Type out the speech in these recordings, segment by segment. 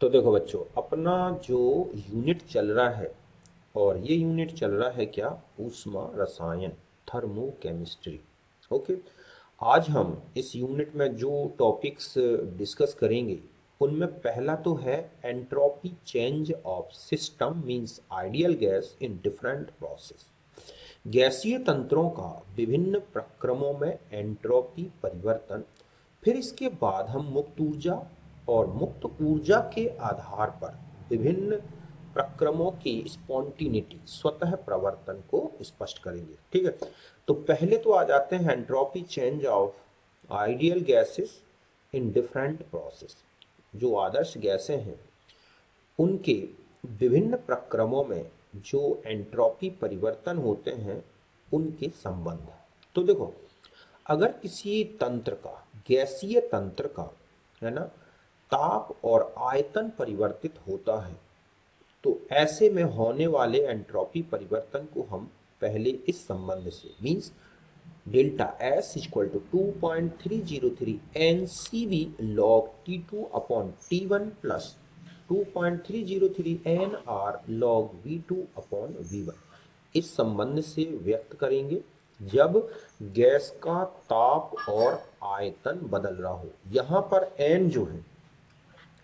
तो देखो बच्चों, अपना जो यूनिट चल रहा है, और ये यूनिट चल रहा है क्या? ऊष्मा रसायन, थर्मोकेमिस्ट्री। ओके। आज हम इस यूनिट में जो टॉपिक्स डिस्कस करेंगे, उनमें पहला तो है entropy change of system means ideal gas in different process. गैसीय तंत्रों का विभिन्न प्रक्रमों में एंट्रोपी परिवर्तन। फिर इसके बाद हम मुक्त ऊर्जा और मुक्त ऊर्जा के आधार पर विभिन्न प्रक्रमों की स्पॉन्टिनिटी, स्वतः प्रवर्तन को स्पष्ट करेंगे। ठीक है, तो पहले तो आ जाते हैं entropy change of ideal gases in different process. जो आदर्श गैसें हैं, उनके विभिन्न प्रक्रमों में जो एंट्रोपी परिवर्तन होते हैं, उनके संबंध। तो देखो, अगर किसी तंत्र का, गैसीय तंत्र का, है ना, ताप और आयतन परिवर्तित होता है, तो ऐसे में होने वाले एंट्रोपी परिवर्तन को हम पहले इस संबंध से means delta S equal to 2.303 N C V log T2 upon T1 plus 2.303 N R log V2 upon V1 इस संबंध से व्यक्त करेंगे जब गैस का ताप और आयतन बदल रहा हो। यहाँ पर एन जो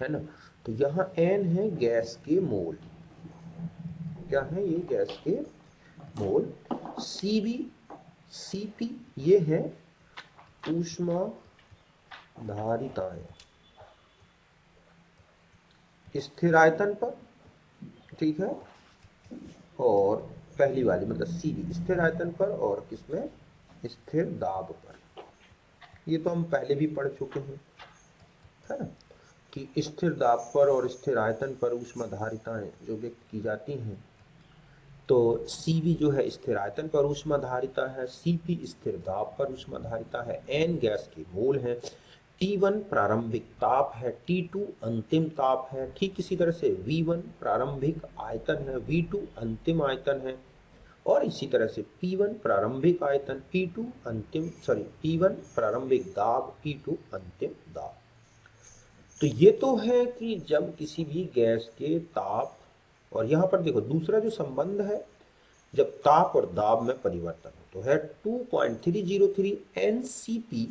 है ना, तो यहाँ एन है गैस के मोल। क्या है ये? गैस के मोल। Cv Cp ये है ऊष्मा धारिताएं स्थिर आयतन पर। ठीक है, और पहली वाली मतलब Cv स्थिर आयतन पर और किसमें? स्थिर दाब पर। ये तो हम पहले भी पढ़ चुके हैं, है ना, कि स्थिर दाब पर और स्थिर आयतन पर ऊष्मा धारिताएं जो व्यक्त की जाती हैं, तो Cv जो है स्थिर आयतन पर ऊष्मा धारिता है, Cp स्थिर दाब पर ऊष्मा धारिता है, N गैस के मोल है, T1 प्रारंभिक ताप है, T2 अंतिम ताप है। ठीक इसी तरह से V1 प्रारंभिक आयतन है, V2 अंतिम आयतन है, और इसी तरह से P1 प्रारंभिक आयतन, P1 प्रारंभिक दाब, P2 अंतिम दाब। तो ये तो है कि जब किसी भी गैस के ताप, और यहाँ पर देखो दूसरा जो संबंध है, जब ताप और दाब में परिवर्तन हो, तो है 2.303 NCP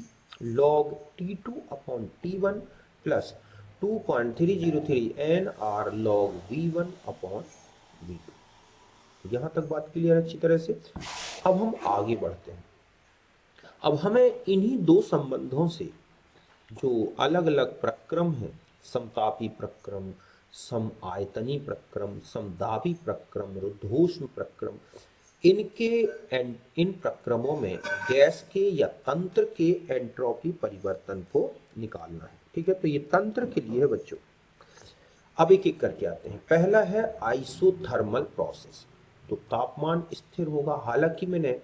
log T2 upon T1 plus 2.303 NR log V1 upon V2। यहाँ तक बात क्लियर है अच्छी तरह से। अब हम आगे बढ़ते हैं। अब हमें इन्हीं दो संबंधों से जो अलग अलग प्रक्रम है, समतापी प्रक्रम, सम आयतनी प्रक्रम, समदाबी प्रक्रम, रुद्धोष्म प्रक्रम, इन प्रक्रमों में गैस के या तंत्र के एंट्रोपी परिवर्तन को निकालना है। ठीक है, तो ये तंत्र के लिए है बच्चों। अब एक एक करके आते हैं। पहला है आइसोथर्मल प्रोसेस। तो तापमान स्थिर होगा। हालांकि मैंने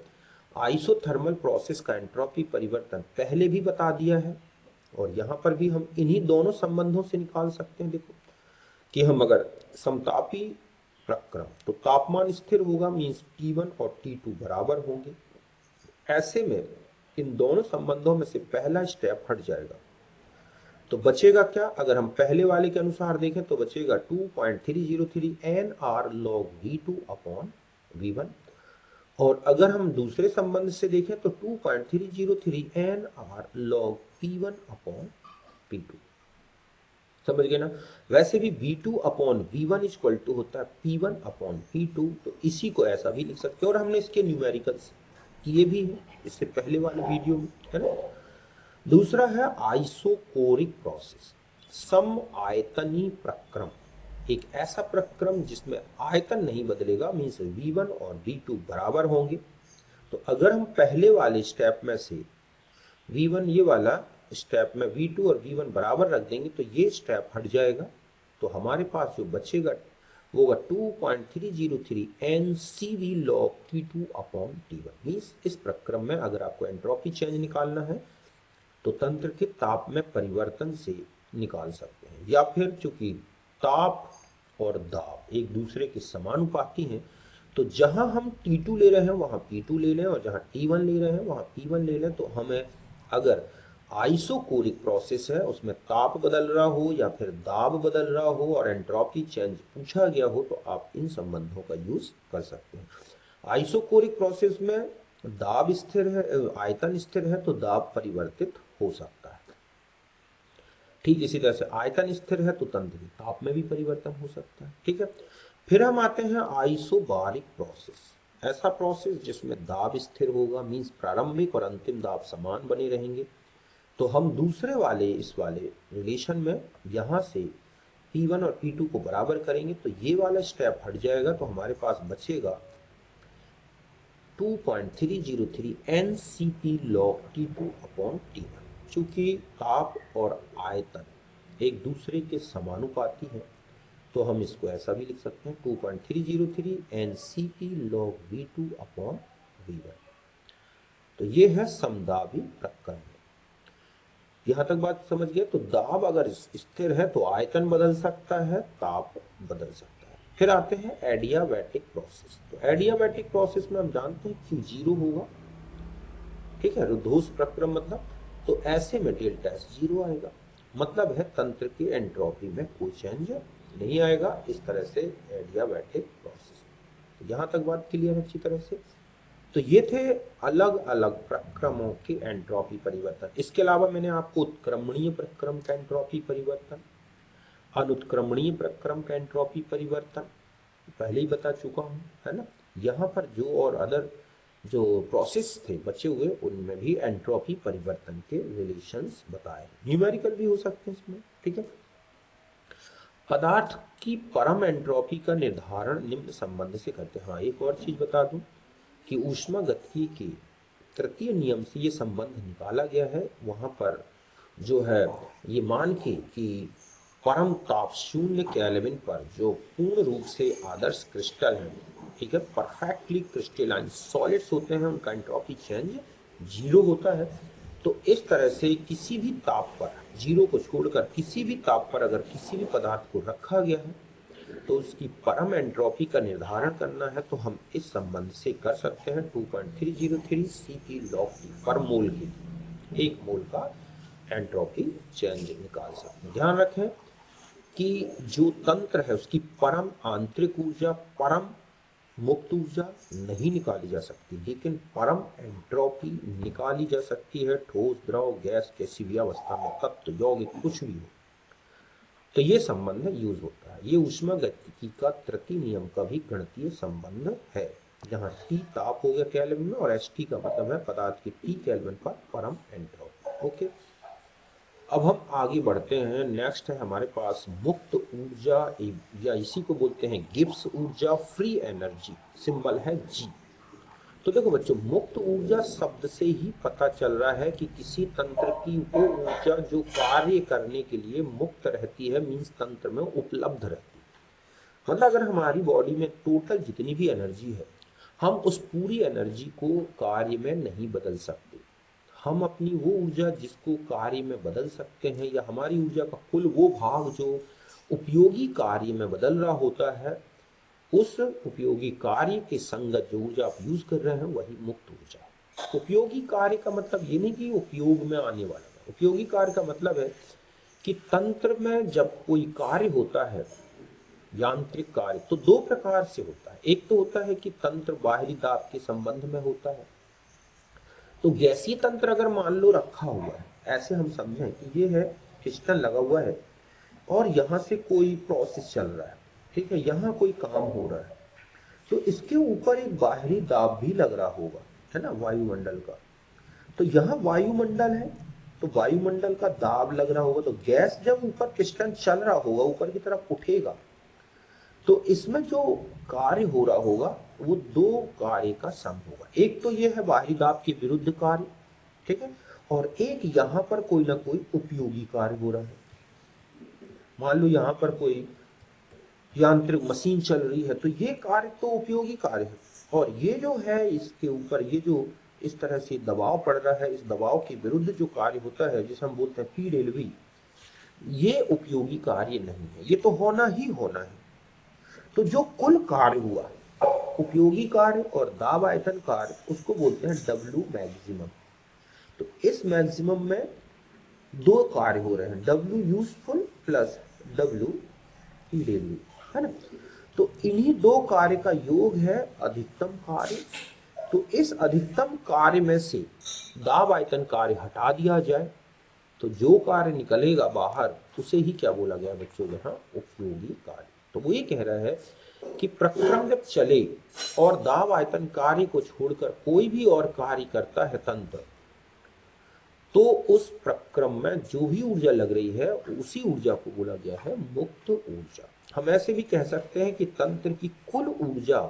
आइसोथर्मल प्रोसेस का एंट्रोपी परिवर्तन पहले भी बता दिया है, और यहाँ पर भी हम इन्हीं दोनों संबंधों से निकाल सकते हैं। देखो कि हम अगर समतापी प्रक्रम, तो तापमान स्थिर होगा मीन्स T1 और T2 बराबर होंगे। ऐसे में इन दोनों संबंधों में से पहला स्टेप हट जाएगा, तो बचेगा क्या? अगर हम पहले वाले के अनुसार देखें तो बचेगा 2.303 NR log V2 upon V1, और अगर हम दूसरे संबंध से देखें तो 2.303 NR log P1 upon P2। समझ गए ना? वैसे भी V2 upon V1 equal to होता है P1 अपॉन P2, तो इसी को ऐसा भी लिख सकते हैं, और हमने इसके न्यूमेरिकल्स किए भी हैं इससे पहले वाले वीडियो में, है ना। दूसरा है आइसोकोरिक प्रोसेस, सम आयतनी प्रक्रम। एक ऐसा प्रक्रम जिसमें आयतन नहीं बदलेगा, मीन्स V1 और V2 बराबर होंगे। तो अगर हम पहले वाले स्टेप में से V1 ये वाला स्टेप में V2 और V1 बराबर रख देंगे, तो ये स्टेप हट जाएगा। तो हमारे पास जो बचेगा वो होगा 2.303 NCV log T2 upon T1। Means इस प्रक्रम में अगर आपको एंट्रोपी चेंज निकालना है तो तंत्र के ताप में परिवर्तन से निकाल सकते हैं, या फिर चूंकि ताप और दाब एक दूसरे के समानुपाती हैं, तो जहां हम T2 ले रहे हैं वहां P2 ले लें, और जहां T1 ले रहे हैं वहां P1 ले लें। तो हमें अगर आइसोकोरिक प्रोसेस है, उसमें ताप बदल रहा हो या फिर दाब बदल रहा हो और एंट्रोपी चेंज पूछा गया हो तो आप इन संबंधों का यूज कर सकते हैं। आइसोकोरिक प्रोसेस में दाब स्थिर है, आयतन स्थिर है तो दाब परिवर्तित हो सकता है। ठीक इसी तरह से आयतन स्थिर है तो तंत्र के ताप में भी परिवर्तन हो सकता है। ठीक है, फिर हम आते हैं आइसोबारिक प्रोसेस। ऐसा प्रोसेस जिसमें दाब स्थिर होगा, मींस प्रारंभिक और अंतिम दाब समान बने रहेंगे। तो हम दूसरे वाले इस वाले रिलेशन में यहाँ से P1 और P2 को बराबर करेंगे तो ये वाला स्टेप हट जाएगा, तो हमारे पास बचेगा 2.303 NCP log T2 upon T1। चूंकि ताप और आयतन एक दूसरे के समानुपाती है तो हम इसको ऐसा भी लिख सकते हैं 2.303 NCP log V2 upon V1। तो ये है समदाबी प्रक्रम। यहां तक बात समझ गए। तो दाब अगर स्थिर है तो आयतन बदल सकता है, ताप बदल सकता है। फिर आते हैं एडियाबैटिक प्रोसेस। तो एडियाबैटिक प्रोसेस में हम जानते हैं कि जीरो होगा, ठीक है, रुद्धोष प्रक्रम मतलब। तो ऐसे में डेल्टा एस जीरो आएगा, मतलब है तंत्र की एंट्रोपी में कोई चेंज नहीं आएगा। इस तरह से एडियाबैटिक प्रोसेस। तो यहां तक बात क्लियर है अच्छी तरह से। तो ये थे अलग अलग प्रक्रमों के एंट्रोपी परिवर्तन। इसके अलावा मैंने आपको उत्क्रमणीय प्रक्रम का एंट्रोपी परिवर्तन, अनुत्क्रमणीय प्रक्रम का एंट्रोपी परिवर्तन पहले ही बता चुका हूं, है ना। यहाँ पर जो और अदर जो प्रोसेस थे बचे हुए उनमें भी एंट्रोपी परिवर्तन के रिलेशंस बताए। न्यूमेरिकल भी हो सकते हैं इसमें, ठीक है। पदार्थ की परम एंट्रोपी का निर्धारण निम्न संबंध से करते हैं। हाँ, एक और चीज बता दूं कि ऊष्मागतिकी के तृतीय नियम से ये संबंध निकाला गया है। वहां पर जो है ये मान के कि परम ताप 0 केल्विन पर जो पूर्ण रूप से आदर्श क्रिस्टल है, ठीक है, परफेक्टली क्रिस्टलाइन सॉलिड्स होते हैं, उनका एंट्रोपी चेंज जीरो होता है। तो इस तरह से किसी भी ताप पर, जीरो को छोड़कर किसी भी ताप पर अगर किसी भी पदार्थ को रखा गया है तो उसकी परम एंट्रोपी का निर्धारण करना है तो हम इस संबंध से कर सकते हैं 2.303 CP log T पर मोल के एक मोल का एंट्रोपी चेंज निकाल सकते हैं। ध्यान रखें कि जो तंत्र है उसकी परम आंतरिक ऊर्जा, परम मुक्त ऊर्जा नहीं निकाली जा सकती, लेकिन परम एंट्रोपी निकाली जा सकती है। ठोस, द्रव, गैस, किसी भी अवस्था में, तत्व, यौगिक, कुछ भी हो, तो ये संबंध यूज होता है। ये ऊष्मागतिकी का तृतीय नियम का भी गणितीय संबंध है, जहां T ताप हो गया केल्विन में और ST का मतलब है पदार्थ की T केल्विन पर परम एंट्रोपी। ओके, अब हम आगे बढ़ते हैं। नेक्स्ट है हमारे पास मुक्त ऊर्जा, या इसी को बोलते हैं गिब्स ऊर्जा, फ्री एनर्जी, सिंबल है G। तो देखो बच्चों, मुक्त ऊर्जा शब्द से ही पता चल रहा है कि किसी तंत्र की वो ऊर्जा जो कार्य करने के लिए मुक्त रहती है, मींस तंत्र में उपलब्ध रहती है। मतलब अगर हमारी बॉडी में टोटल जितनी भी एनर्जी है, हम उस पूरी एनर्जी को कार्य में नहीं बदल सकते। हम अपनी वो ऊर्जा जिसको कार्य में बदल सकते हैं, या हमारी ऊर्जा का कुल वो भाग जो उपयोगी कार्य में बदल रहा होता है, उस उपयोगी कार्य के संगत जो ऊर्जा आप यूज कर रहे हैं वही मुक्त ऊर्जा है। उपयोगी कार्य का मतलब ये नहीं कि उपयोग में आने वाला है। उपयोगी कार्य का मतलब है कि तंत्र में जब कोई कार्य होता है, यांत्रिक कार्य, तो दो प्रकार से होता है। एक तो होता है कि तंत्र बाहरी दाब के संबंध में होता है। तो गैसीय तंत्र अगर मान लो रखा हुआ है, ऐसे हम समझें कि ये है पिस्टन लगा हुआ है और यहाँ से कोई प्रोसेस चल रहा है, ठीक है, यहाँ कोई काम हो रहा है, तो इसके ऊपर एक बाहरी दाब भी लग रहा होगा, है ना, वायुमंडल का। तो यहाँ वायुमंडल है तो वायुमंडल का दाब लग रहा होगा, तो गैस जब ऊपर पिस्टन चल रहा होगा, ऊपर की तरफ उठेगा, तो इसमें जो कार्य हो रहा होगा वो दो कार्य का सम होगा। एक तो ये है बाहरी दाब के विरुद्ध कार्य, ठीक है, और एक यहाँ पर कोई ना कोई उपयोगी कार्य हो रहा है। मान लो यहाँ पर कोई यांत्रिक मशीन चल रही है, तो ये कार्य तो उपयोगी कार्य है, और ये जो है इसके ऊपर ये जो इस तरह से दबाव पड़ रहा है, इस दबाव के विरुद्ध जो कार्य होता है जिसे हम बोलते हैं PΔV, ये उपयोगी कार्य नहीं है, ये तो होना ही होना है। तो जो कुल कार्य हुआ, उपयोगी कार्य और दाब आयतन कार्य, उसको बोलते हैं W मैक्सिमम। तो इस मैक्सिमम में दो कार्य हो रहे हैं, W useful plus W EW, है ना। तो इन्हीं दो कार्य का योग है अधिकतम कार्य। तो इस अधिकतम कार्य में से दाब आयतन कार्य हटा दिया जाए तो जो कार्य निकलेगा बाहर उसे ही क्या बोला गया बच्चों, यहाँ उपयोगी कार्य। तो वो ये कह रहा है कि प्रक्रम जब चले और दाब आयतन कार्य को छोड़कर कोई भी और कार्य करता है तंत्र, तो उस प्रक्रम में जो भी ऊर्जा लग रही है उसी ऊर्जा को बोला गया है मुक्त ऊर्जा। हम ऐसे भी कह सकते हैं कि तंत्र की कुल ऊर्जा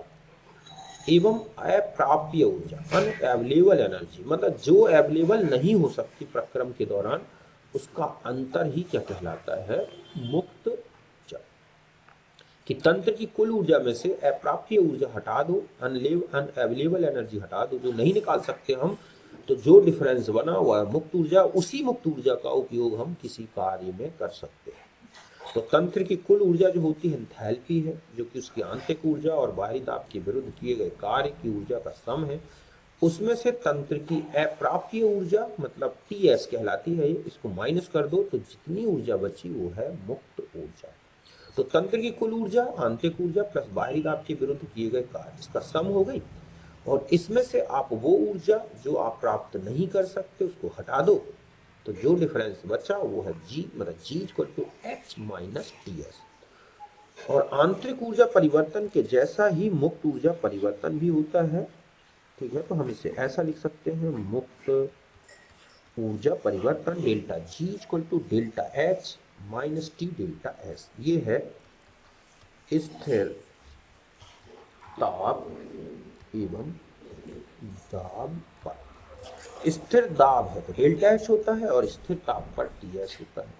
एवं अप्राप्य ऊर्जा, अनअवेलेबल एनर्जी, मतलब जो अवेलेबल नहीं हो सकती प्रक्रम के दौरान, उसका अंतर ही क्या कहलाता है, मुक्त ऊर्जा। कि तंत्र की कुल ऊर्जा में से अप्राप्य ऊर्जा हटा दो, अनअवेलेबल एनर्जी हटा दो, जो नहीं निकाल सकते हम, तो जो डिफरेंस बना हुआ है मुक्त ऊर्जा, उसी मुक्त ऊर्जा का उपयोग हम किसी कार्य में कर सकते हैं। तो तंत्र की कुल ऊर्जा जो होती है एंथैल्पी है, जो कि उसकी आंतरिक ऊर्जा और बाहरी दाब के विरुद्ध किए गए कार्य की ऊर्जा का सम है। उसमें से तंत्र की अप्राप्य ऊर्जा मतलब TS कहलाती है, इसको माइनस कर दो तो जितनी ऊर्जा बची वो है मुक्त ऊर्जा। तो तंत्र की कुल ऊर्जा आंतरिक ऊर्जा प्लस बाहरी दाब के विरुद्ध किए गए कार्य, इसका सम हो गई। और इसमें से आप वो ऊर्जा जो आप प्राप्त नहीं कर सकते उसको हटा दो, तो जो डिफरेंस बचा वो है G, मतलब G equal to H minus TS। और आंतरिक ऊर्जा परिवर्तन के जैसा ही मुक्त ऊर्जा परिवर्तन भी होता है, ठीक है। तो हम इसे ऐसा लिख सकते हैं, मुक्त ऊर्जा परिवर्तन delta G equal to delta H minus T delta S। ये है स्थिर ताप एवं दाब पर। स्थिर दाब है तो डेल्टा H होता है और स्थिर ताप पर TS होता है।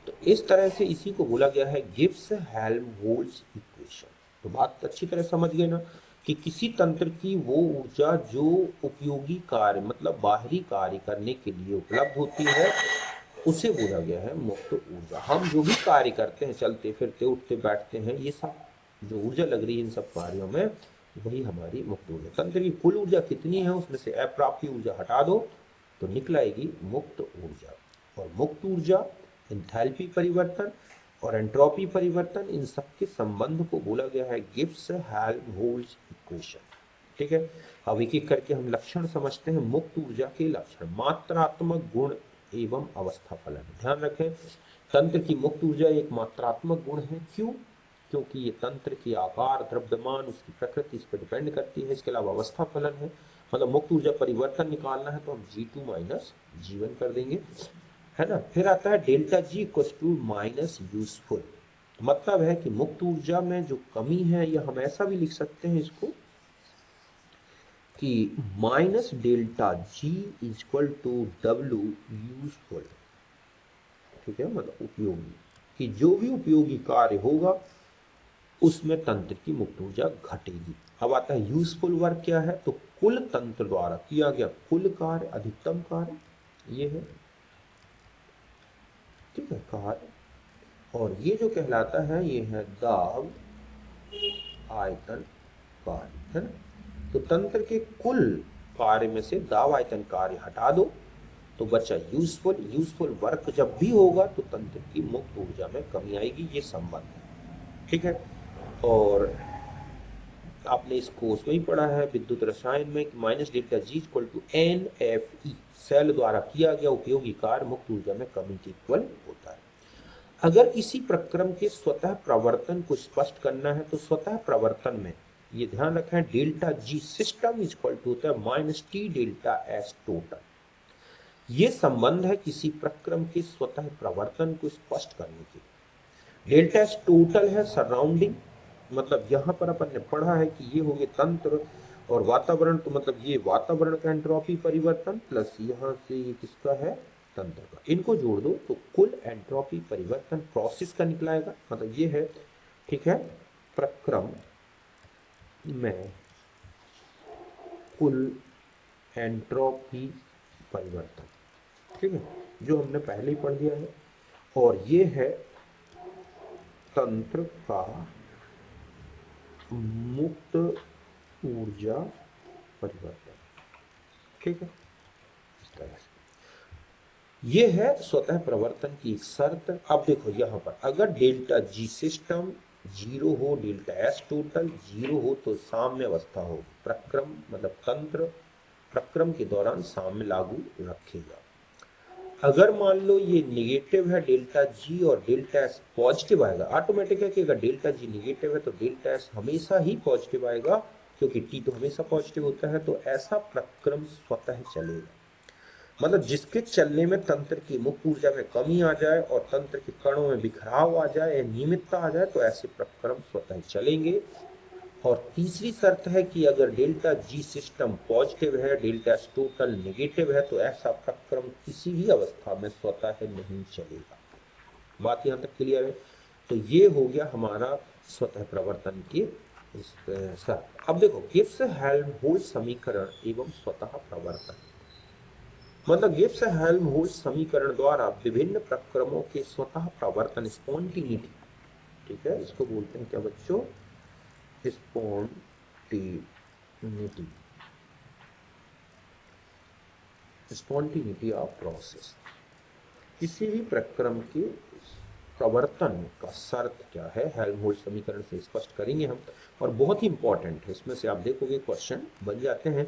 तो इस तरह से इसी को बोला गया है गिब्स हेल्महोल्ट्ज इक्वेशन। तो बात अच्छी तरह समझ गए ना कि किसी तंत्र की वो ऊर्जा जो उपयोगी कार्य मतलब बाहरी कार्य करने के लिए उपलब्ध होती है उसे बोला गया है मुक्त ऊर्जा। हम जो भी कार्य करते हैं, चलते फिरते उठते बैठते हैं, ये सब जो ऊर्जा लग रही है इन सब कार्यों में, वही हमारी मुक्त ऊर्जा। तंत्र की कुल ऊर्जा कितनी है उसमें से अप्राप्य ऊर्जा हटा दो तो निकल आएगी मुक्त ऊर्जा। और मुक्त ऊर्जा, एंथैल्पी परिवर्तन और एंट्रोपी परिवर्तन, इन सब के संबंध को बोला गया है गिब्स हेल्महोल्ट्ज इक्वेशन। ठीक है। अब एक एक करके हम लक्षण समझते हैं। मुक्त ऊर्जा के लक्षण, मात्रात्मक गुण एवं अवस्था फलन। ध्यान रखें, तंत्र की मुक्त ऊर्जा एक मात्रात्मक गुण है। क्यों? क्योंकि ये तंत्र की आकार, द्रव्यमान, उसकी प्रकृति इस पर डिपेंड करती है। इसके अलावा अवस्था फलन है, मतलब मुक्त ऊर्जा परिवर्तन निकालना है तो हम G2 माइनस G1 कर देंगे, है ना। फिर आता है delta G equals to minus useful. मतलब है कि मुक्त ऊर्जा में जो कमी है, या हम ऐसा भी लिख सकते हैं इसको कि minus delta G equal to W useful. ठीक है, मतलब उपयोगी, कि जो भी उपयोगी कार्य होगा उसमें तंत्र की मुक्त ऊर्जा घटेगी। अब आता है यूजफुल वर्क क्या है, तो कुल तंत्र द्वारा किया गया कुल कार्य, अधिकतम कार्य ये है, ठीक है, कार्य। और ये जो कहलाता है ये है दाब आयतन कार्य, है ना। तो तंत्र के कुल कार्य में से दाब आयतन कार्य हटा दो तो बचा यूजफुल। यूजफुल वर्क जब भी होगा तो तंत्र की मुक्त ऊर्जा में कमी आएगी, ये संबंध है, ठीक है। और आपने इसको उसमें ही पढ़ा है विद्युत रसायन में कि minus delta G equal to NFE, cell द्वारा किया गया उपयोगी कार्य मुक्त ऊर्जा में कमी के इक्वल होता है। अगर किसी प्रक्रम के स्वतः प्रवर्तन को स्पष्ट करना है तो स्वतः प्रवर्तन में ये ध्यान रखें delta G system equal to होता है minus T delta S total. ये संबंध है किसी प्रक्रम के स्वतः प्रवर्तन को स्पष्ट करने के। डेल्टा एस टोटल है सराउंडिंग, मतलब यहां पर अपन ने पढ़ा है कि ये हो गए तंत्र और वातावरण, तो मतलब ये वातावरण का एंट्रोपी परिवर्तन प्लस यहां से ये किसका है, तंत्र का। इनको जोड़ दो तो कुल एंट्रोपी परिवर्तन प्रोसेस का निकलाएगा, मतलब ये है, ठीक है, प्रक्रम में कुल एंट्रोपी परिवर्तन, ठीक है, जो हमने पहले ही पढ़ दिया है। और ये है तंत्र का मुक्त ऊर्जा परिवर्तन, ठीक है, इस तरह से। ये है स्वतः प्रवर्तन की एक शर्त। अब देखो यहाँ पर अगर डेल्टा जी सिस्टम जीरो हो, डेल्टा एस टोटल जीरो हो तो साम्य अवस्था हो, प्रक्रम मतलब तंत्र प्रक्रम के दौरान साम्य लागू रखेगा। अगर मान लो ये निगेटिव है डेल्टा जी और डेल्टा एस पॉजिटिव आएगा, ऑटोमेटिक है कि अगर डेल्टा जी निगेटिव है तो डेल्टा एस हमेशा ही पॉजिटिव आएगा, क्योंकि टी तो हमेशा पॉजिटिव होता है। तो ऐसा प्रक्रम स्वतः चलेगा, मतलब जिसके चलने में तंत्र की मुक्त ऊर्जा में कमी आ जाए और तंत्र के कणों में बिखराव आ जाए या नियमितता आ जाए तो ऐसे प्रक्रम स्वतः चलेंगे। और तीसरी शर्त है कि अगर डेल्टा जी सिस्टम पॉजिटिव है, डेल्टा एस टोटल नेगेटिव है तो ऐसा प्रक्रम किसी भी अवस्था में स्वतः नहीं चलेगा। बात यहां तक क्लियर है? तो ये हो गया हमारा स्वतः प्रवर्तन के शर्त। अब देखो गिब्स हेल्महोल्ट्ज समीकरण एवं स्वतः प्रवर्तन, मतलब गिब्स हेल्महोल्ट्ज समीकरण द्वारा विभिन्न प्रक्रमों के स्वतः प्रवर्तन, स्पॉन्टिनिटी, ठीक है, इसको बोलते हैं क्या बच्चों? Spontaneity, spontaneity of process. किसी भी प्रक्रम के प्रवर्तन का शर्त क्या है, हेल्महोल्ट्ज समीकरण से स्पष्ट करेंगे हम, और बहुत ही इंपॉर्टेंट है, इसमें से आप देखोगे क्वेश्चन बन जाते हैं।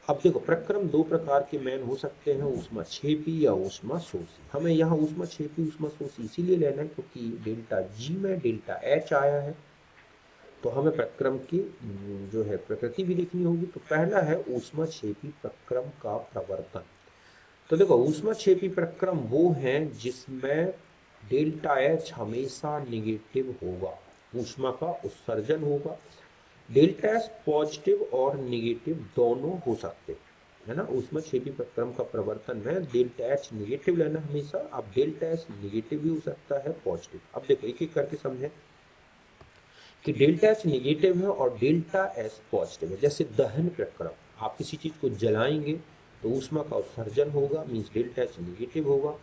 अब देखो प्रक्रम दो प्रकार के मैन हो सकते हैं, ऊष्माक्षेपी या ऊष्माशोषी। हमें यहाँ ऊष्माक्षेपी ऊष्माशोषी इसीलिए लेना है क्योंकि डेल्टा जी में डेल्टा एच आया है, तो हमें प्रक्रम की जो है प्रकृति भी देखनी होगी। तो पहला है ऊष्माक्षेपी प्रक्रम का प्रवर्तन। तो देखो ऊष्माक्षेपी प्रक्रम वो हैं जिसमें डेल्टा एच हमेशा निगेटिव होगा, ऊष्मा का उत्सर्जन होगा। डेल्टा एस पॉजिटिव और निगेटिव दोनों हो सकते है ना। ऊष्माक्षेपी प्रक्रम का प्रवर्तन में डेल्टा एच निगेटिव लेना हमेशा। अब डेल्टा एस निगेटिव भी हो सकता है, पॉजिटिव। अब देखो एक एक करके समझें कि डेल्टा एच निगेटिव है और डेल्टा एस पॉजिटिव है। जैसे दहन प्रक्रम, आप किसी चीज को जलाएंगे तो ऊष्मा का उत्सर्जन होगा, मीन्स डेल्टा एच निगेटिव होगा,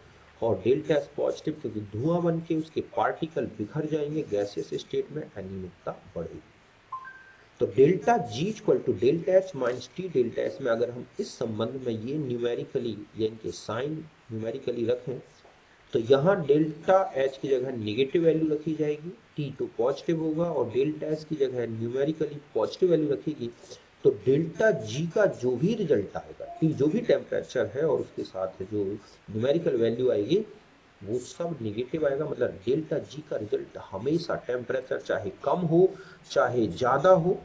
और डेल्टा एस पॉजिटिव क्योंकि धुआं बन के उसके पार्टिकल बिखर जाएंगे, गैसियस स्टेट में अनियमितता बढ़ेगी। तो delta G equal to delta H minus T delta S में अगर हम इस संबंध में ये न्यूमेरिकली यानी कि साइन न्यूमेरिकली रखें तो यहाँ डेल्टा एच की जगह निगेटिव वैल्यू रखी जाएगी, टी तो पॉजिटिव होगा, और डेल्टा एस की जगह न्यूमेरिकली पॉजिटिव वैल्यू रखेगी। तो डेल्टा जी का जो भी रिजल्ट आएगा, टी जो भी टेम्परेचर है और उसके साथ जो न्यूमेरिकल वैल्यू आएगी वो सब निगेटिव आएगा। मतलब डेल्टा जी का रिजल्ट हमेशा टेम्परेचर चाहे कम हो चाहे ज्यादा हो,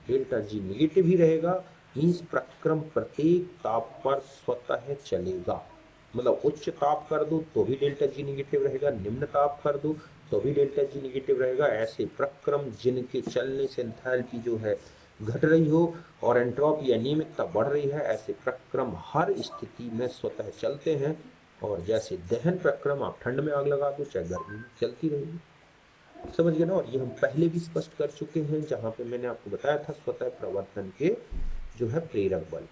डेल्टा जी निगेटिव ही रहेगा। मीन्स प्रक्रम प्रत्येक ताप पर स्वतः चलेगा। मतलब उच्च ताप कर दो तो भी डेल्टा जी निगेटिव रहेगा, निम्न ताप कर दो तो भी डेल्टा जी निगेटिव रहेगा। ऐसे प्रक्रम जिनके चलने से एंथैल्पी जो है घट रही हो और एंट्रोपी अनियमितता बढ़ रही है, ऐसे प्रक्रम हर स्थिति में स्वतः चलते हैं। और जैसे दहन प्रक्रम, आप ठंड में आग लगा दो चाहे गर्मी में, चलती रहेगी। समझ गए ना। और ये हम पहले भी स्पष्ट कर चुके हैं जहां पे मैंने आपको बताया था स्वतः प्रवर्तन के जो है प्रेरक बल।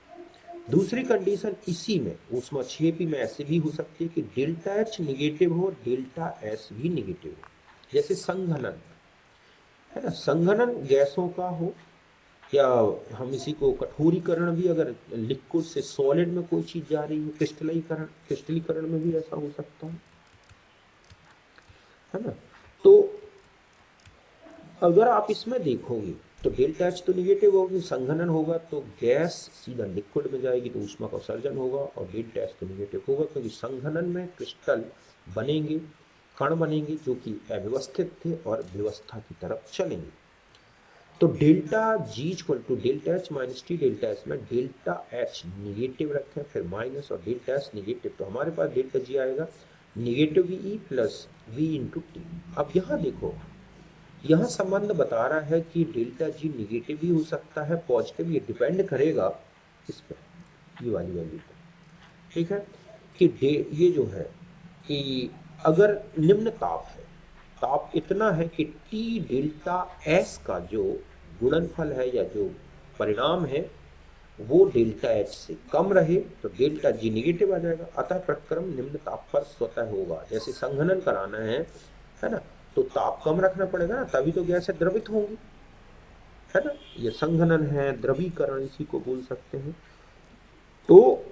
दूसरी कंडीशन इसी में ऊष्माक्षेपी में ऐसे भी हो सकती है कि डेल्टा एच निगेटिव हो और डेल्टा एस भी निगेटिव हो। जैसे संघनन है ना, संघनन गैसों का हो, या हम इसी को कठोरीकरण भी, अगर लिक्विड से सॉलिड में कोई चीज जा रही है, क्रिस्टलीकरण में भी ऐसा हो सकता है ना। तो अगर आप इसमें देखोगे तो डेल्टा एच तो निगेटिव होगी, संघनन होगा तो गैस सीधा लिक्विड में जाएगी तो ऊष्मा का उत्सर्जन होगा, और डेल्टा एच तो निगेटिव होगा क्योंकि संघनन में क्रिस्टल बनेंगे, कण बनेंगे जो कि अव्यवस्थित थे और व्यवस्था की तरफ चलेंगे। तो delta G equal to delta H minus T delta S में डेल्टा एच निगेटिव रखें फिर माइनस और डेल्टा एस निगेटिव, तो हमारे पास डेल्टा जी आएगा negative V plus V into T. अब यहाँ देखो, यह संबंध बता रहा है कि डेल्टा जी निगेटिव भी हो सकता है, पॉजिटिव, ये डिपेंड करेगा इस पर, ये वाली वैल्यू पर, ठीक है। कि ये जो है कि अगर निम्न ताप है, ताप इतना है कि टी डेल्टा एस का जो गुणनफल है या जो परिणाम है वो डेल्टा एच से कम रहे तो डेल्टा जी निगेटिव आ जाएगा। अतः प्रक्रम निम्न ताप पर स्वतः होगा। जैसे संघनन कराना है ना, तो ताप कम रखना पड़ेगा ना, तभी तो गैसें द्रवित होंगी, है ना। ये संघनन है, द्रवीकरण इसी को बोल सकते हैं। तो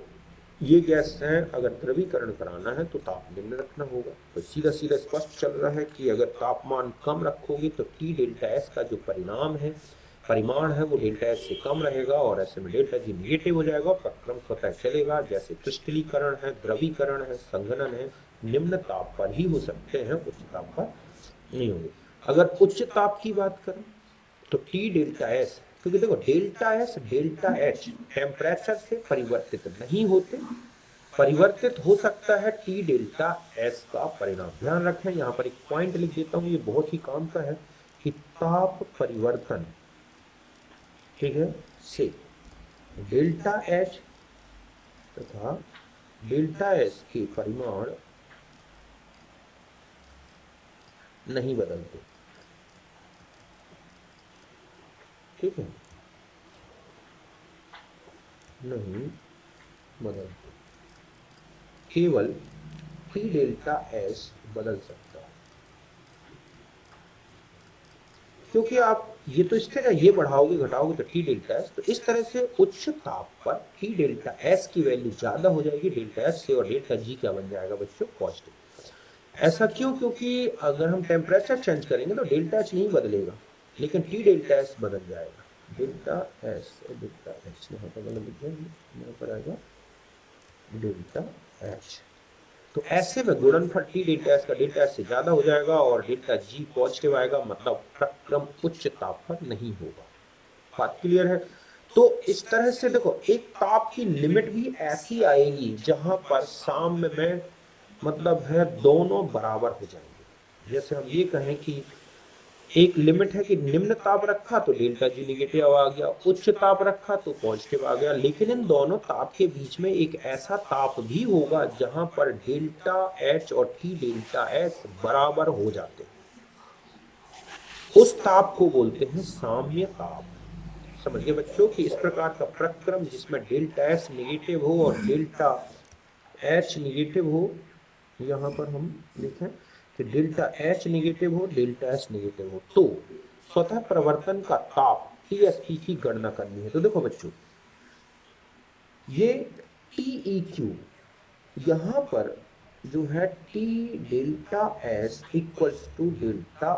ये गैस है, अगर द्रवीकरण कराना है तो ताप निम्न रखना होगा। तो सीधा सीधा स्पष्ट चल रहा है कि अगर तापमान कम रखोगे तो टी डेल्टा एस का जो परिमाण है वो डेल्टा एस से कम रहेगा, और ऐसे में डेल्टा जी निगेटिव हो जाएगा, प्रक्रम स्वतः चलेगा। जैसे क्रिस्टलीकरण है, द्रवीकरण है, संघनन है, निम्न ताप पर ही हो सकते हैं, उच्च ताप पर नहीं होंगे। अगर उच्च ताप की बात करें तो टी डेल्टा एस, क्योंकि देखो delta S delta H temperature से परिवर्तित नहीं होते, परिवर्तित हो सकता है टी डेल्टा एस का परिणाम। ध्यान रखें, यहां पर एक पॉइंट लिख देता हूं, ये बहुत ही काम का है कि ताप परिवर्तन, ठीक है, से डेल्टा एच तथा डेल्टा एस के परिमाण नहीं बदलते, ठीक है, नहीं बदलते, केवल टी डेल्टा एस बदल सकता है। क्योंकि आप ये तो स्थिर है, ये बढ़ाओगे घटाओगे तो टी डेल्टा एस, तो इस तरह से उच्च ताप पर टी डेल्टा एस की वैल्यू ज्यादा हो जाएगी डेल्टा एस से, और डेल्टा जी क्या बन जाएगा बच्चों, पॉजिटिव। ऐसा क्यों? क्योंकि अगर हम टेम्परेचर चेंज करेंगे तो डेल्टा एच नहीं बदलेगा, लेकिन टी डेल्टा एस बदल जाएगा। डेल्टा एस डेल्टा एच यहाँ पर गलत लिख जाएंगे, यहाँ पर आएगा डेल्टा एच। तो ऐसे में गुणनफल टी डेल्टा एस का डेल्टा एस से ज्यादा हो जाएगा और डेल्टा जी पॉजिटिव आएगा, मतलब प्रक्रम उच्च ताप पर नहीं होगा। बात क्लियर है? तो इस तरह से देखो, एक ताप की लिमिट भी ऐसी आएगी जहां पर साम्य में मतलब है दोनों बराबर हो जाएंगे। जैसे हम ये कहें कि एक लिमिट है कि निम्न ताप रखा तो डेल्टा जी निगेटिव आ गया, उच्च ताप रखा तो पॉजिटिव आ गया, लेकिन इन दोनों ताप के बीच में एक ऐसा ताप भी होगा जहां पर डेल्टा एच और टी डेल्टा एस बराबर हो जाते हैं। उस ताप को बोलते हैं साम्य ताप। समझ गए बच्चों कि इस प्रकार का प्रक्रम जिसमें डेल्टा एस निगेटिव हो और डेल्टा एच निगेटिव हो, यहां पर हम लिखें कि डेल्टा एच निगेटिव हो, डेल्टा एस निगेटिव हो, तो स्वतः प्रवर्तन का ताप टीएसपी की गणना करनी है। तो देखो बच्चों, ये टीई क्यू यहां पर जो है T delta S equals to delta,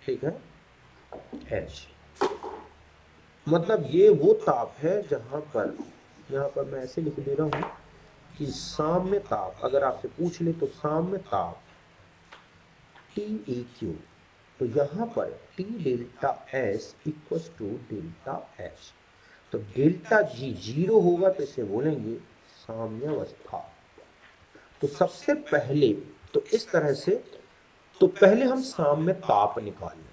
ठीक है, एच, मतलब ये वो ताप है जहां पर, यहां पर मैं ऐसे लिख दे रहा हूं कि साम्य ताप, अगर आपसे पूछ ले तो साम्य ताप टी ए क्यू, तो यहां पर T delta S equal to delta H. तो डेल्टा जी जीरो होगा तो इसे बोलेंगे साम्यावस्था। तो सबसे पहले तो इस तरह से, तो पहले हम साम्य ताप निकाल लें।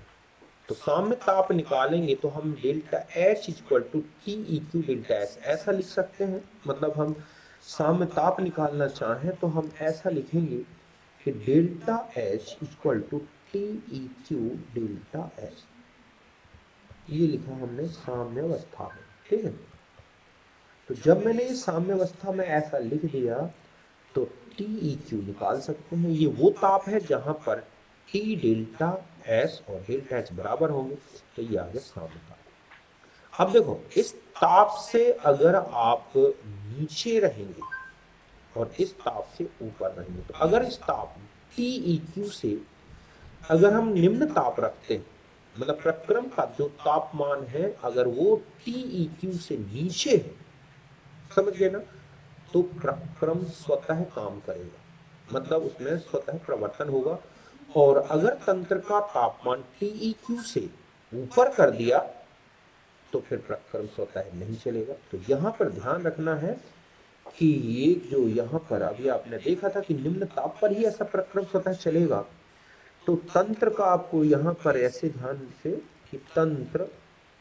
तो साम्य ताप निकालेंगे तो हम delta H equal to T E Q delta S ऐसा लिख सकते हैं। मतलब हम साम्य ताप निकालना चाहें तो हम ऐसा लिखेंगे कि delta H equal to T E Q delta S, ये लिखा हमने साम्यावस्था में, ठीक है। तो जब मैंने इस साम्यावस्था में ऐसा लिख दिया तो टी ई क्यू निकाल सकते हैं। ये वो ताप है जहां पर टी डेल्टा एस और डेल्टा एच बराबर होंगे, तो ये आ गया साम्य ताप। अब देखो, इस ताप से अगर आप नीचे रहेंगे और इस ताप से ऊपर रहेंगे, तो अगर इस ताप टी ई क्यू से अगर हम निम्न ताप रखते हैं, मतलब प्रक्रम का जो तापमान है अगर वो टी ई क्यू से नीचे है, समझ गए ना, तो प्रक्रम स्वतः काम करेगा, मतलब उसमें स्वतः प्रवर्तन होगा। और अगर तंत्र का तापमान टीई क्यू से ऊपर कर दिया तो फिर प्रक्रम स्वतः नहीं चलेगा। तो यहां पर ध्यान रखना है कि ये जो यहां पर अभी आपने देखा था कि निम्न ताप पर ही ऐसा प्रक्रम स्वतः चलेगा, तो तंत्र का आपको यहां पर ऐसे ध्यान से कि तंत्र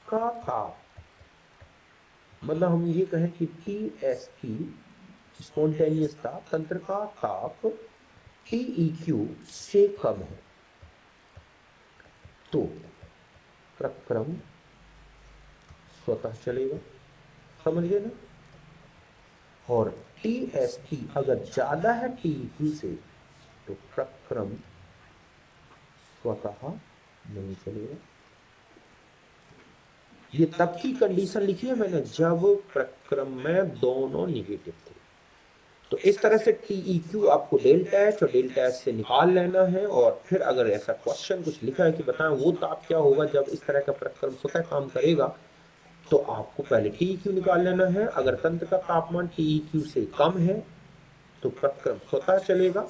का ताप, मतलब हम ये कहें कि टी एस पी स्पॉन्टेनियस ताप, तंत्र का ताप टीईक्यू से कम है तो प्रक्रम स्वतः चलेगा। समझ गए ना? और टीएसपी अगर ज्यादा है टीईक्यू से तो प्रक्रम स्वतः नहीं चलेगा। ये तब की कंडीशन लिखी है मैंने जब प्रक्रम में दोनों निगेटिव थे। तो इस तरह से टीई क्यू आपको डेल्टा एच और डेल्टा एस से निकाल लेना है। और फिर अगर ऐसा क्वेश्चन कुछ लिखा है कि बताएं वो ताप क्या होगा जब इस तरह का प्रक्रम स्वतः काम करेगा, तो आपको पहले टीई क्यू निकाल लेना है। अगर तंत्र का तापमान टीई क्यू से कम है तो प्रक्रम स्वतः चलेगा,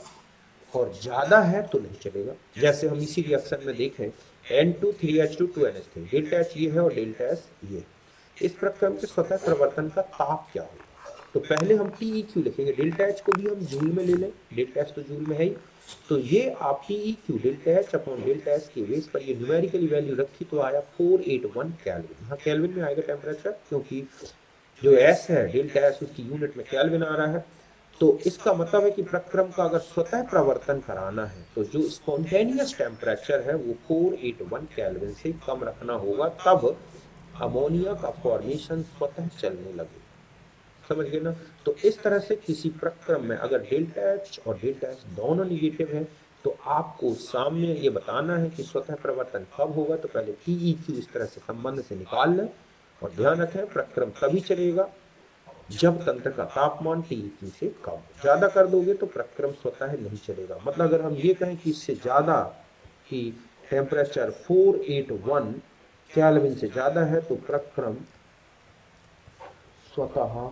और ज्यादा है तो नहीं चलेगा। जैसे हम इसी रिएक्शन में देखें N2 3H2 2NH3, delta H ये है और डेल्टा एस ये। इस प्रक्रम के स्वतः प्रवर्तन का ताप क्या होगा? तो पहले हम टीई क्यू लिखेंगे, डेल्टा एच को भी हम जूल में ले लें, डेल्टा एच तो जूल में है ही। तो ये आप T E Q delta H upon delta S के बेस पर ये न्यूमेरिकली वैल्यू रखी तो आया 481 केल्विन। यहाँ केल्विन में आएगा टेम्परेचर, क्योंकि जो एस है डेल्टा एस उसकी यूनिट में केल्विन आ रहा है। तो इसका मतलब है कि प्रक्रम का अगर स्वतः प्रवर्तन कराना है तो जो स्पॉन्टेनियस टेम्परेचर है वो 481 केल्विन से कम रखना होगा, तब अमोनिया का फॉर्मेशन स्वतः चलने लगे। समझ गए ना? तो इस तरह से किसी प्रक्रम में अगर डेल्टा एच और डेल्टा एस दोनों निगेटिव है तो आपको सामने ये बताना है कि स्वतः प्रवर्तन कब होगा। तो पहले टीई क्यू इस तरह से संबंध से निकाल लें, और ध्यान रखें प्रक्रम तभी चलेगा जब तंत्र का तापमान टीई क्यू से कम। ज्यादा कर दोगे तो प्रक्रम स्वतः नहीं चलेगा। मतलब अगर हम ये कहें कि इससे ज्यादा कि टेम्परेचर 481 केल्विन से ज्यादा है तो प्रक्रम स्वतः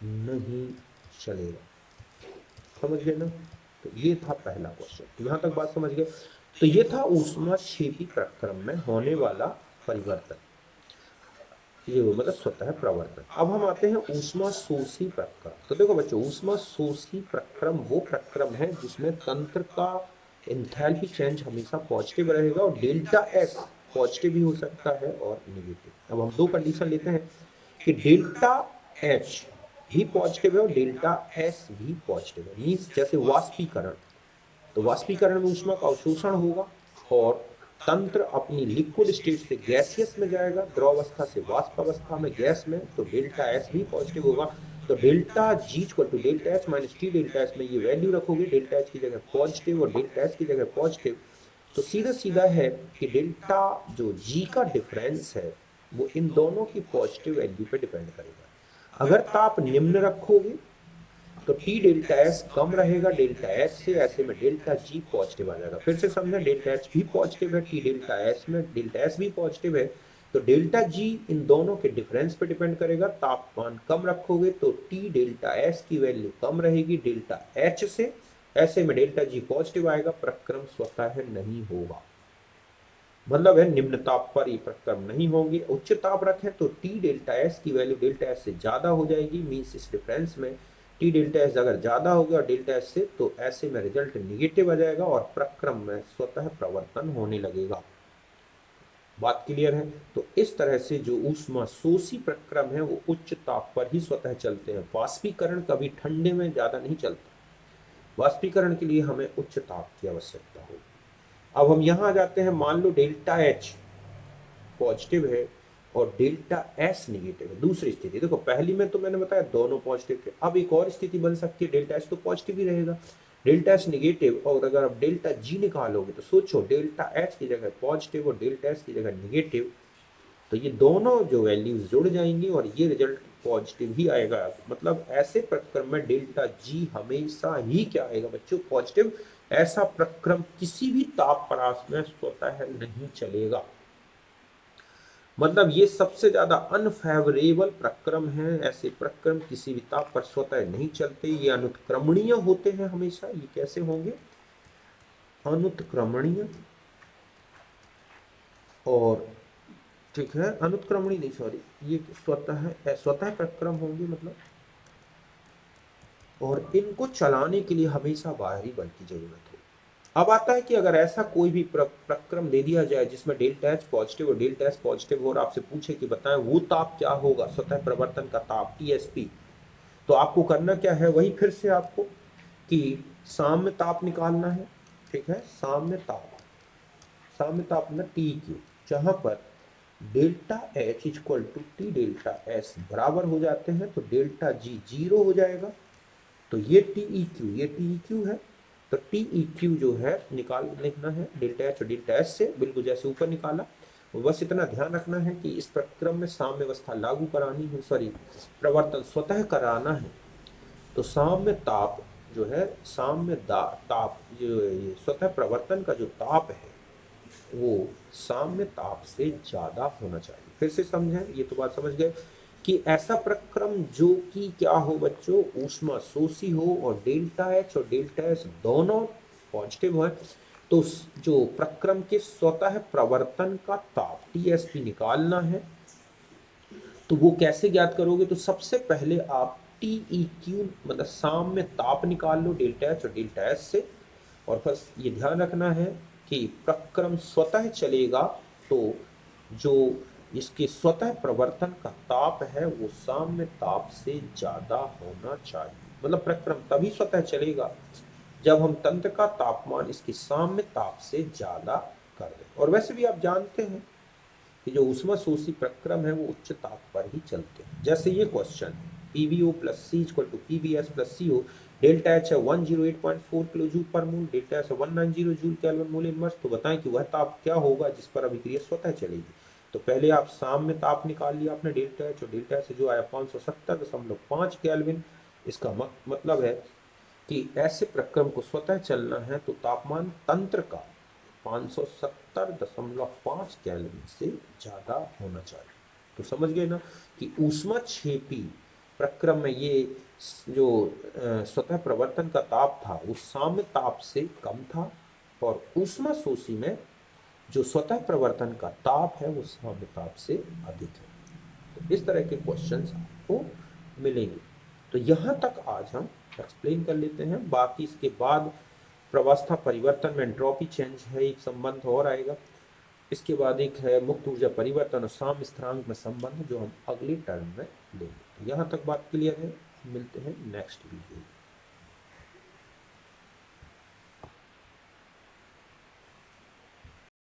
नहीं चलेगा। समझ गए ना? तो ये था पहला क्वेश्चन। तो यहां तक बात समझ गए? तो ये था ऊष्माक्षेपी प्रक्रम में होने वाला परिवर्तन, ये वो मतलब स्वतः प्रवर्तन। अब हम आते हैं ऊष्मा शोषी प्रक्रम। तो देखो बच्चों, ऊष्मा शोषी प्रक्रम वो प्रक्रम है जिसमें तंत्र का एंथैल्पी चेंज हमेशा पॉजिटिव रहेगा, और डेल्टा एस पॉजिटिव भी हो सकता है और निगेटिव। अब हम दो कंडीशन लेते हैं कि डेल्टा एच भी पॉजिटिव है और डेल्टा एस भी पॉजिटिव है। मीन्स जैसे वाष्पीकरण, तो वाष्पीकरण में ऊष्मा का अवशोषण होगा और तंत्र अपनी लिक्विड स्टेट से गैसियस में जाएगा, द्रव अवस्था से वाष्प अवस्था में, गैस में, तो डेल्टा एस भी पॉजिटिव होगा। तो delta G equal to delta H minus T delta S में ये वैल्यू रखोगे, डेल्टा एच की जगह पॉजिटिव और डेल्टा एस की जगह पॉजिटिव, तो सीधा सीधा है कि डेल्टा जो जी का डिफरेंस है वो इन दोनों की पॉजिटिव वैल्यू पे डिपेंड करेगा। अगर ताप निम्न रखोगे तो टी डेल्टा एस कम रहेगा डेल्टा एच से, ऐसे में डेल्टा जी पॉजिटिव आ जाएगा। फिर से समझना, डेल्टा एच भी पॉजिटिव है, टी डेल्टा एस में डेल्टा एस भी पॉजिटिव है, तो डेल्टा जी इन दोनों के डिफरेंस पे डिपेंड करेगा। तापमान कम रखोगे तो टी डेल्टा एस की वैल्यू कम रहेगी डेल्टा एच से, ऐसे में डेल्टा जी पॉजिटिव आएगा, प्रक्रम स्वतः नहीं होगा। मतलब है निम्न ताप पर ये प्रक्रम नहीं होंगे। उच्च ताप रखें तो टी डेल्टा एस की वैल्यू डेल्टा एस से ज्यादा हो जाएगी। मीन्स इस डिफरेंस में टी डेल्टा एस अगर ज्यादा हो गया डेल्टा एस से, तो ऐसे में रिजल्ट निगेटिव आ जाएगा और प्रक्रम में स्वतः प्रवर्तन होने लगेगा। बात क्लियर है? तो इस तरह से जो ऊष्मा शोषी प्रक्रम है वो उच्च ताप पर ही स्वतः चलते हैं। वाष्पीकरण कभी ठंडे में ज्यादा नहीं चलता, वाष्पीकरण के लिए हमें उच्च ताप की आवश्यकता होगी। अब हम यहां आ जाते हैं, मान लो डेल्टा एच पॉजिटिव है और डेल्टा एस निगेटिव है। दूसरी स्थिति देखो, पहली में तो मैंने बताया दोनों पॉजिटिव थे। अब एक और स्थिति बन सकती है, डेल्टा एस तो पॉजिटिव ही रहेगा, डेल्टा एस निगेटिव, और अगर आप डेल्टा जी निकालोगे तो सोचो डेल्टा एच की जगह पॉजिटिव और डेल्टा एस की जगह निगेटिव, तो ये दोनों जो वैल्यूज जुड़ जाएंगी और ये रिजल्ट पॉजिटिव ही आएगा। मतलब ऐसे प्रक्रम में डेल्टा जी हमेशा ही क्या आएगा बच्चों? पॉजिटिव। ऐसा प्रक्रम किसी भी ताप परास में स्वतः नहीं चलेगा। मतलब ये सबसे ज्यादा अनफेवरेबल प्रक्रम है। ऐसे प्रक्रम किसी भी ताप पर स्वतः नहीं चलते, ये अनुत्क्रमणीय होते हैं हमेशा। ये कैसे होंगे? अनुत्क्रमणीय, और ठीक है, अनुत्क्रमणीय नहीं, सॉरी, ये स्वतः प्रक्रम होंगे मतलब। और इनको चलाने के लिए हमेशा बाहरी बल की जरूरत है। अब आता है कि अगर ऐसा कोई भी प्रक्रम दे दिया जाए जिसमें डेल्टा एच पॉजिटिव और डेल्टा एस पॉजिटिव हो, और आपसे पूछे कि बताएं वो ताप क्या होगा, स्वतः प्रवर्तन का ताप टीएसपी, तो आपको करना क्या है? वही फिर से आपको कि साम्य ताप निकालना है। ठीक है, साम्य ताप, साम्य ताप में टी क्यू, जहां पर delta H equal to T delta S बराबर हो जाते हैं, तो डेल्टा जी जीरो हो जाएगा। तो ये टीई क्यू, ये टीई क्यू है, तो टीई क्यू जो है निकाल लिखना है डेल्टा एच और डेल्टा एस से, बिल्कुल जैसे ऊपर निकाला। बस इतना ध्यान रखना है कि इस प्रक्रम में साम्य अवस्था लागू करानी है, सॉरी प्रवर्तन स्वतः कराना है। तो साम्य ताप जो है, ताप जो ये स्वतः प्रवर्तन का जो ताप है वो साम्य ताप से ज्यादा होना चाहिए। फिर से समझें, ये तो बात समझ गए कि ऐसा प्रक्रम जो कि क्या हो बच्चों, ऊष्मा शोषी हो और डेल्टा एच और डेल्टा एस दोनों पॉजिटिव हो, तो जो प्रक्रम के स्वतः प्रवर्तन का ताप टीएसपी निकालना है। तो वो कैसे ज्ञात करोगे, तो सबसे पहले आप TEQ मतलब साम्य ताप निकाल लो डेल्टा एच और डेल्टा एस से। और बस ये ध्यान रखना है कि प्रक्रम स्वतः चलेगा तो जो इसके स्वतः प्रवर्तन का ताप है वो साम्य ताप से ज्यादा होना चाहिए। मतलब प्रक्रम तभी स्वतः चलेगा जब हम तंत्र का तापमान इसके साम्य ताप से ज्यादा कर दें। और वैसे भी आप जानते हैं कि जो ऊष्मा शोषी प्रक्रम है वो उच्च ताप पर ही चलते हैं। जैसे ये question, PbO plus C equal to PbS plus CO, delta H है 108.4 kilo joule per mole, delta S 190 joule kelvin mole inverse. तो बताएं कि वह ताप क्या होगा जिस पर अभिक्रिया स्वतः चलेगी। तो पहले आप साम्य ताप निकाल लिया आपने डेल्टा एच, और डेल्टा एच जो आया 570.5 केल्विन। इसका मतलब है कि ऐसे प्रक्रम को स्वतः चलना है तो तापमान तंत्र का 570.5 केल्विन से ज्यादा होना चाहिए। तो समझ गए ना कि ऊष्माक्षेपी प्रक्रम में ये जो स्वतः प्रवर्तन का ताप था वो साम्य ताप से कम था, और ऊष्मा शोषी में जो स्वतः प्रवर्तन का ताप है वो साम्य ताप से अधिक है। तो इस तरह के क्वेश्चंस आपको मिलेंगे। तो यहाँ तक आज हम एक्सप्लेन कर लेते हैं। बाकी इसके बाद प्रवास्था परिवर्तन में एंट्रोपी चेंज है, एक संबंध और आएगा। इसके बाद एक है मुक्त ऊर्जा परिवर्तन और साम्य स्थिरांक में संबंध, जो हम अगले टर्म में लेंगे। तो यहाँ तक बात क्लियर है, मिलते हैं नेक्स्ट वीडियो में।